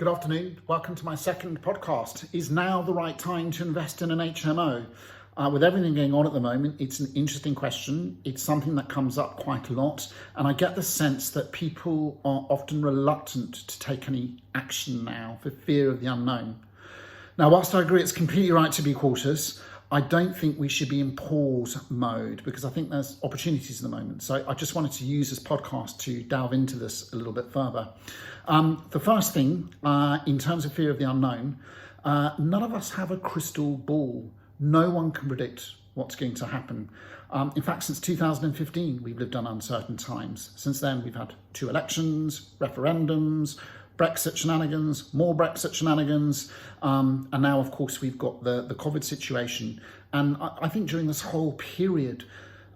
Good afternoon. Welcome to my second podcast. Is now the right time to invest in an HMO? With everything going on at the moment, it's an interesting question. It's something that comes up quite a lot. And I get the sense that people are often reluctant to take any action now for fear of the unknown. Now, whilst I agree it's completely right to be cautious, I don't think we should be in pause mode because I think there's opportunities at the moment. So I just wanted to use this podcast to delve into this a little bit further. The first thing, in terms of fear of the unknown, none of us have a crystal ball. No one can predict what's going to happen. In fact, since 2015, we've lived on uncertain times. Since then, we've had 2 elections, referendums, Brexit shenanigans, more Brexit shenanigans, and now, of course, we've got the COVID situation. And I think during this whole period,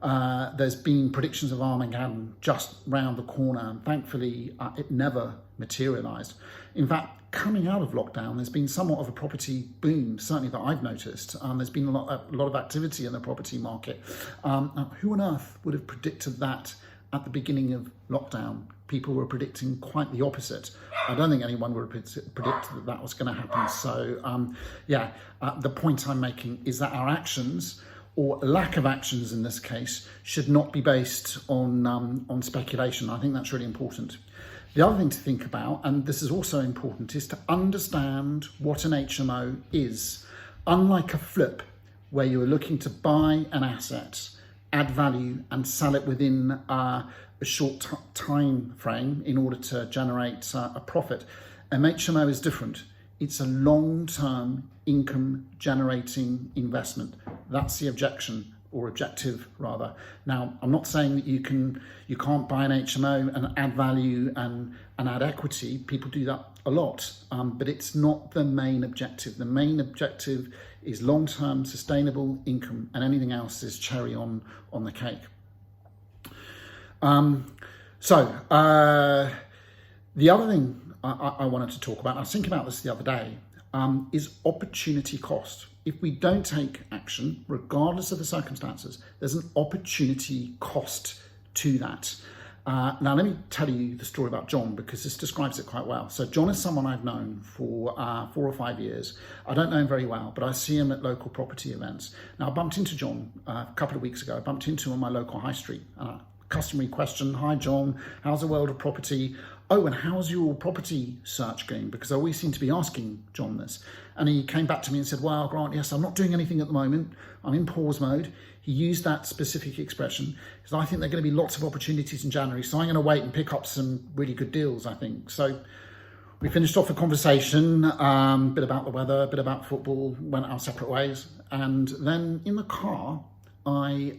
there's been predictions of Armageddon just round the corner, and thankfully, it never materialised. In fact, coming out of lockdown, there's been somewhat of a property boom, certainly that I've noticed. There's been a lot of activity in the property market. Who on earth would have predicted that at the beginning of lockdown? People were predicting quite the opposite. I don't think anyone would predict that that was going to happen. So, the point I'm making is that our actions, or lack of actions in this case, should not be based on speculation. I think that's really important. The other thing to think about, and this is also important, is to understand what an HMO is. Unlike a flip, where you are looking to buy an asset, add value and sell it within a short time frame in order to generate a profit, an HMO is different. It's a long-term income generating investment. That's the objective rather. Now, I'm not saying that you can't buy an HMO and add value and add equity. People do that a lot, but it's not the main objective. The main objective is long-term sustainable income, and anything else is cherry on the cake. The other thing I wanted to talk about, I was thinking about this the other day, is opportunity cost. If we don't take action, regardless of the circumstances, there's an opportunity cost to that. Now, let me tell you the story about John, because this describes it quite well. So John is someone I've known for 4 or 5 years. I don't know him very well, but I see him at local property events. Now, I bumped into John a couple of weeks ago. I bumped into him on my local high street. Customary question, hi John, how's the world of property? Oh, and how's your property search going? Because I always seem to be asking John this. And he came back to me and said, well, Grant, yes, I'm not doing anything at the moment. I'm in pause mode. He used that specific expression because I think there are going to be lots of opportunities in January. So I'm going to wait and pick up some really good deals, I think. So we finished off the conversation, a bit about the weather, a bit about football, went our separate ways. And then in the car, I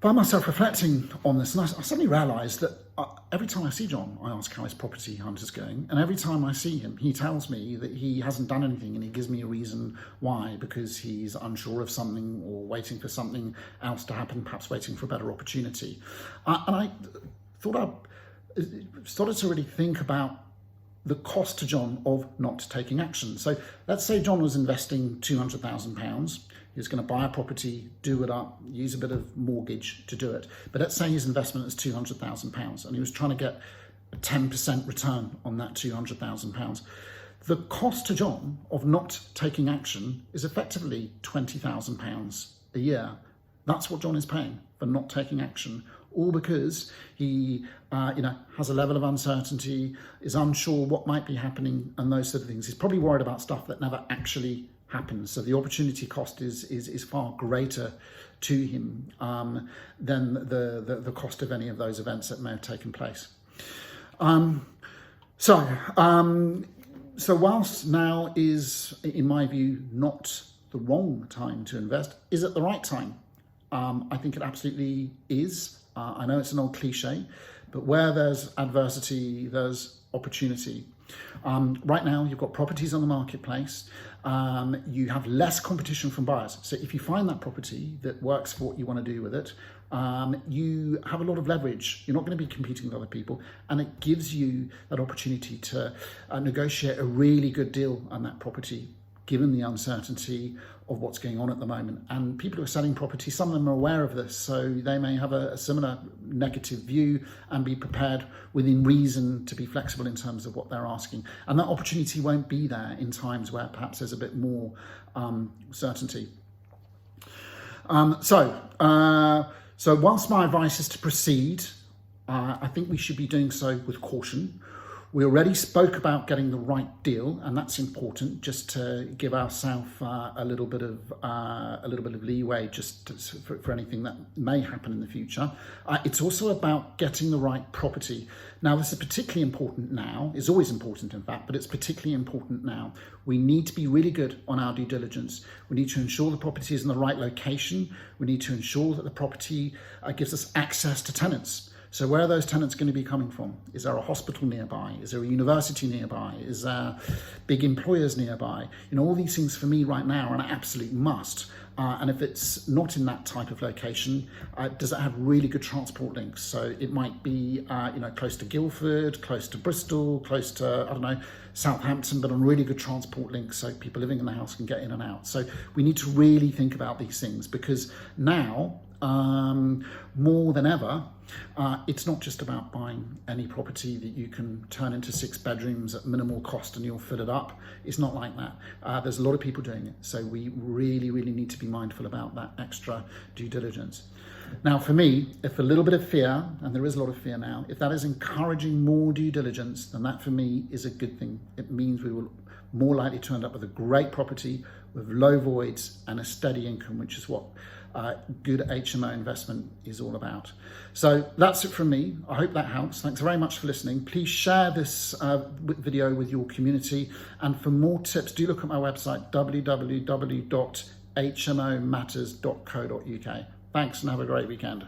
found myself reflecting on this, and I suddenly realised that every time I see John, I ask how his property hunt is going, and every time I see him, he tells me that he hasn't done anything, and he gives me a reason why, because he's unsure of something or waiting for something else to happen, perhaps waiting for a better opportunity. And I thought I started to really think about the cost to John of not taking action. So let's say John was investing £200,000. He was going to buy a property, do it up, use a bit of mortgage to do it. But let's say his investment is £200,000 and he was trying to get a 10% return on that £200,000. The cost to John of not taking action is effectively £20,000 a year. That's what John is paying for not taking action, all because he has a level of uncertainty, is unsure what might be happening and those sort of things. He's probably worried about stuff that never actually happens. So the opportunity cost is far greater to him than the cost of any of those events that may have taken place. So whilst now is, in my view, not the wrong time to invest, is it the right time? I think it absolutely is. I know it's an old cliche, but where there's adversity, there's opportunity. Right now, you've got properties on the marketplace. You have less competition from buyers. So if you find that property that works for what you want to do with it, you have a lot of leverage. You're not going to be competing with other people, and it gives you that opportunity to negotiate a really good deal on that property given the uncertainty of what's going on at the moment. And people who are selling property, some of them are aware of this, so they may have a similar negative view and be prepared within reason to be flexible in terms of what they're asking. And that opportunity won't be there in times where perhaps there's a bit more certainty. So whilst my advice is to proceed, I think we should be doing so with caution. We already spoke about getting the right deal, and that's important, just to give ourselves a little bit of leeway, for anything that may happen in the future. It's also about getting the right property. Now, this is particularly important now. It's always important, in fact, but it's particularly important now. We need to be really good on our due diligence. We need to ensure the property is in the right location. We need to ensure that the property gives us access to tenants. So where are those tenants going to be coming from? Is there a hospital nearby? Is there a university nearby? Is there big employers nearby? You know, all these things for me right now are an absolute must. And if it's not in that type of location, does it have really good transport links? So it might be, close to Guildford, close to Bristol, close to, Southampton, but on really good transport links so people living in the house can get in and out. So we need to really think about these things, because now, more than ever, it's not just about buying any property that you can turn into 6 bedrooms at minimal cost and you'll fill it up. It's not like that. There's a lot of people doing it. So we really, really need to be mindful about that extra due diligence. Now, for me, if a little bit of fear, and there is a lot of fear now, if that is encouraging more due diligence, then that for me is a good thing. It means we will more likely to end up with a great property with low voids and a steady income, which is what good HMO investment is all about. So that's it from me. I hope that helps. Thanks very much for listening. Please share this video with your community. And for more tips, do look at my website, www.hmomatters.co.uk. Thanks and have a great weekend.